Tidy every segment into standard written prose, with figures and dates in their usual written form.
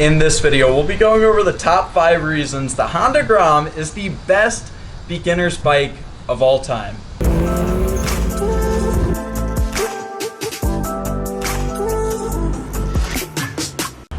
In this video, we'll be going over the top 5 reasons the Honda GROM is the best beginner's bike of all time.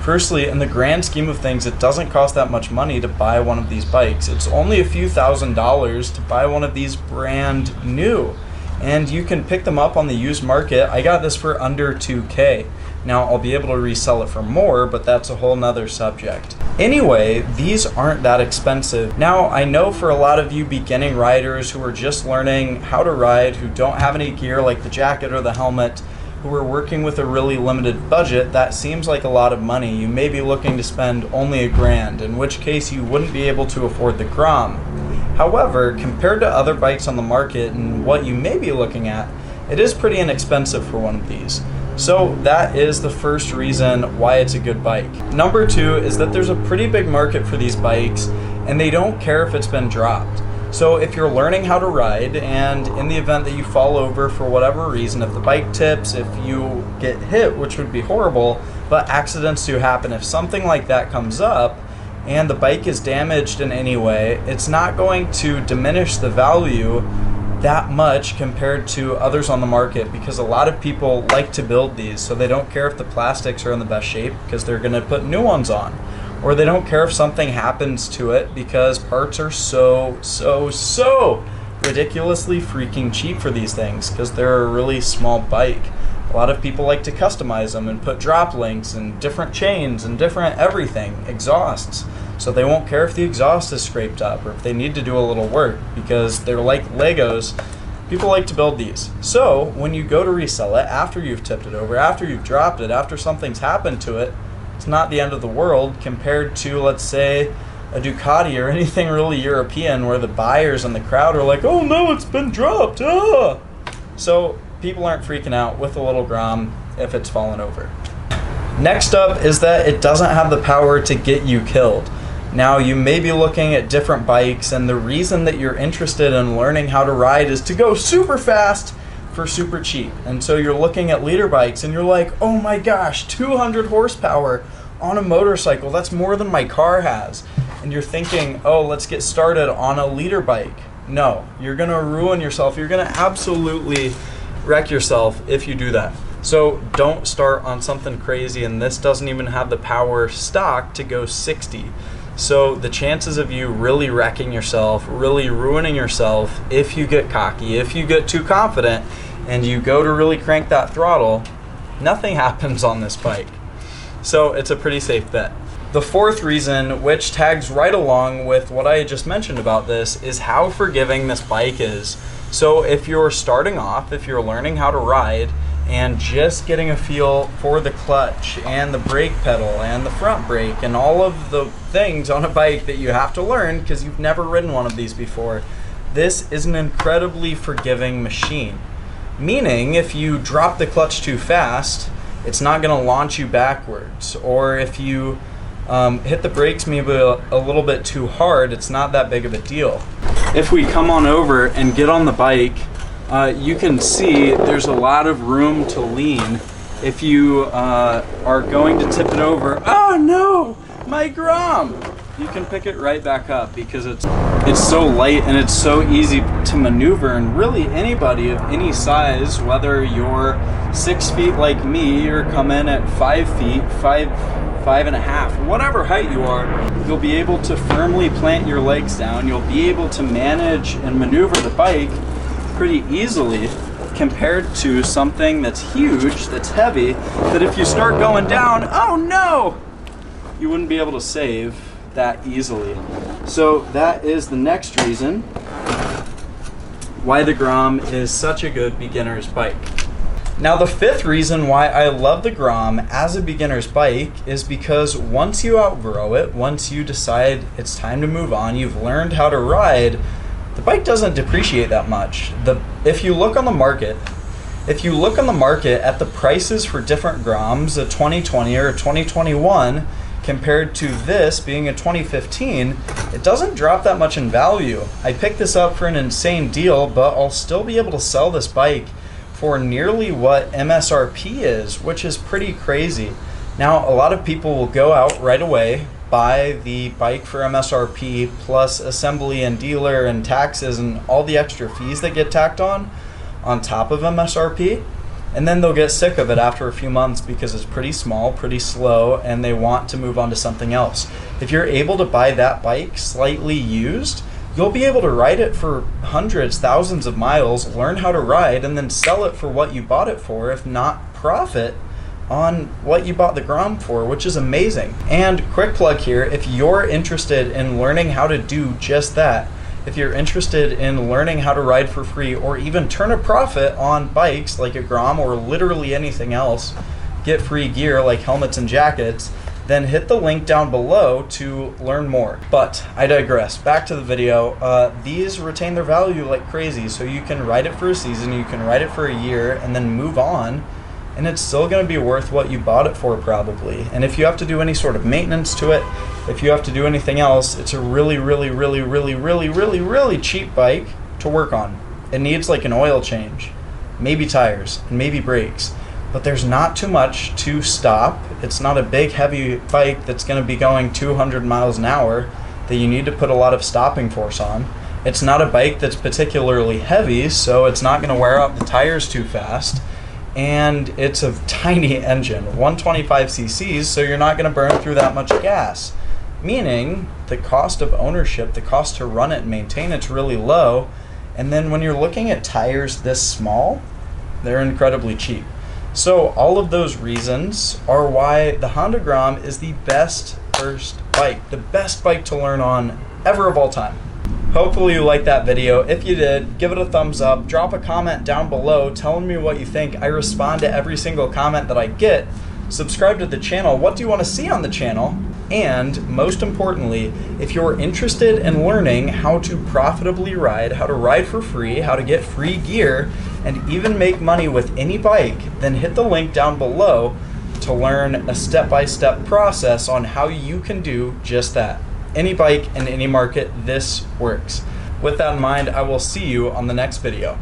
Firstly, in the grand scheme of things, it doesn't cost that much money to buy one of these bikes. It's only a few $1,000s to buy one of these brand new. And you can pick them up on the used market. I got this for under $2K. Now, I'll be able to resell it for more, but that's a whole nother subject. Anyway, these aren't that expensive. Now, I know for a lot of you beginning riders who are just learning how to ride, who don't have any gear like the jacket or the helmet, who are working with a really limited budget, that seems like a lot of money. You may be looking to spend only $1,000, in which case you wouldn't be able to afford the GROM. However, compared to other bikes on the market and what you may be looking at, it is pretty inexpensive for one of these. So that is the first reason why it's a good bike. Number 2 is that there's a pretty big market for these bikes and they don't care if it's been dropped. So if you're learning how to ride and in the event that you fall over for whatever reason, if the bike tips, if you get hit, which would be horrible, but accidents do happen, if something like that comes up and the bike is damaged in any way, it's not going to diminish the value that much compared to others on the market, because a lot of people like to build these, so they don't care if the plastics are in the best shape because they're going to put new ones on, or they don't care if something happens to it because parts are so ridiculously freaking cheap for these things because they're a really small bike. A lot of people like to customize them and put drop links and different chains and different everything, exhausts. So they won't care if the exhaust is scraped up or if they need to do a little work because they're like Legos. People like to build these. So when you go to resell it, after you've tipped it over, after you've dropped it, after something's happened to it, it's not the end of the world compared to, let's say, a Ducati or anything really European where the buyers and the crowd are like, oh no, it's been dropped. Ah! So people aren't freaking out with a little GROM if it's fallen over. Next up is that it doesn't have the power to get you killed. Now, you may be looking at different bikes, and the reason that you're interested in learning how to ride is to go super fast for super cheap. And so you're looking at leader bikes, and you're like, oh my gosh, 200 horsepower on a motorcycle. That's more than my car has. And you're thinking, oh, let's get started on a leader bike. No, you're going to ruin yourself. You're going to absolutely wreck yourself if you do that. So don't start on something crazy, and this doesn't even have the power stock to go 60. So the chances of you really wrecking yourself, really ruining yourself if you get cocky, if you get too confident and you go to really crank that throttle, nothing happens on this bike. So it's a pretty safe bet. The fourth reason, which tags right along with what I just mentioned about this, is how forgiving this bike is. So if you're starting off, if you're learning how to ride, and just getting a feel for the clutch and the brake pedal and the front brake and all of the things on a bike that you have to learn because you've never ridden one of these before, this is an incredibly forgiving machine. Meaning, if you drop the clutch too fast, it's not going to launch you backwards. Or if you hit the brakes maybe a little bit too hard, it's not that big of a deal. If we come on over and get on the bike, you can see there's a lot of room to lean. If you are going to tip it over, oh no, my GROM! You can pick it right back up because it's so light and it's so easy to maneuver. And really anybody of any size, whether you're 6 feet like me or come in at 5 feet, 5.5, whatever height you are, you'll be able to firmly plant your legs down. You'll be able to manage and maneuver the bike pretty easily compared to something that's huge, that's heavy, that if you start going down, oh no, you wouldn't be able to save that easily. So that is the next reason why the GROM is such a good beginner's bike. Now, the fifth reason why I love the GROM as a beginner's bike is because once you outgrow it, once you decide it's time to move on, you've learned how to ride, the bike doesn't depreciate that much. If you look on the market at the prices for different GROMs, a 2020 or a 2021, compared to this being a 2015, it doesn't drop that much in value. I picked this up for an insane deal, but I'll still be able to sell this bike for nearly what MSRP is, which is pretty crazy. Now, a lot of people will go out right away, buy the bike for MSRP plus assembly and dealer and taxes and all the extra fees that get tacked on top of MSRP, and then they'll get sick of it after a few months because it's pretty small, pretty slow, and they want to move on to something else. If you're able to buy that bike slightly used, you'll be able to ride it for hundreds, thousands of miles, learn how to ride, and then sell it for what you bought it for, if not profit on what you bought the GROM for, which is amazing. And quick plug here, if you're interested in learning how to do just that, if you're interested in learning how to ride for free or even turn a profit on bikes like a GROM or literally anything else, get free gear like helmets and jackets, then hit the link down below to learn more. But I digress. Back to the video. These retain their value like crazy, so you can ride it for a season, you can ride it for a year, and then move on, and it's still going to be worth what you bought it for probably. And if you have to do any sort of maintenance to it, if you have to do anything else, it's a really cheap bike to work on. It needs like an oil change, maybe tires, and maybe brakes. But there's not too much to stop. It's not a big heavy bike that's going to be going 200 miles an hour that you need to put a lot of stopping force on. It's not a bike that's particularly heavy, so it's not going to wear out the tires too fast. And it's a tiny engine, 125 cc's, so you're not going to burn through that much gas. Meaning the cost of ownership, the cost to run it and maintain it's really low. And then when you're looking at tires this small, they're incredibly cheap. So all of those reasons are why the Honda GROM is the best first bike, the best bike to learn on ever of all time. Hopefully you liked that video. If you did, give it a thumbs up, drop a comment down below telling me what you think. I respond to every single comment that I get. Subscribe to the channel. What do you want to see on the channel? And most importantly, if you're interested in learning how to profitably ride, how to ride for free, how to get free gear, and even make money with any bike, then hit the link down below to learn a step-by-step process on how you can do just that. Any bike in any market, this works. With that in mind, I will see you on the next video.